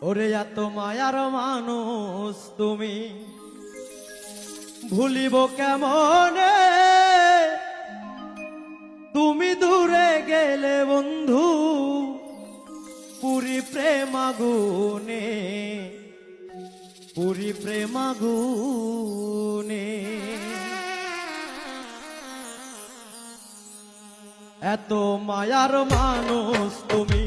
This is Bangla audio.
ওরে এত মায়ার মানুষ তুমি ভুলিব কেমনে, তুমি দূরে গেলে বন্ধু পুরি প্রেমাগুনে, পুরি প্রেমাগুনে। এত মায়ার মানুষ তুমি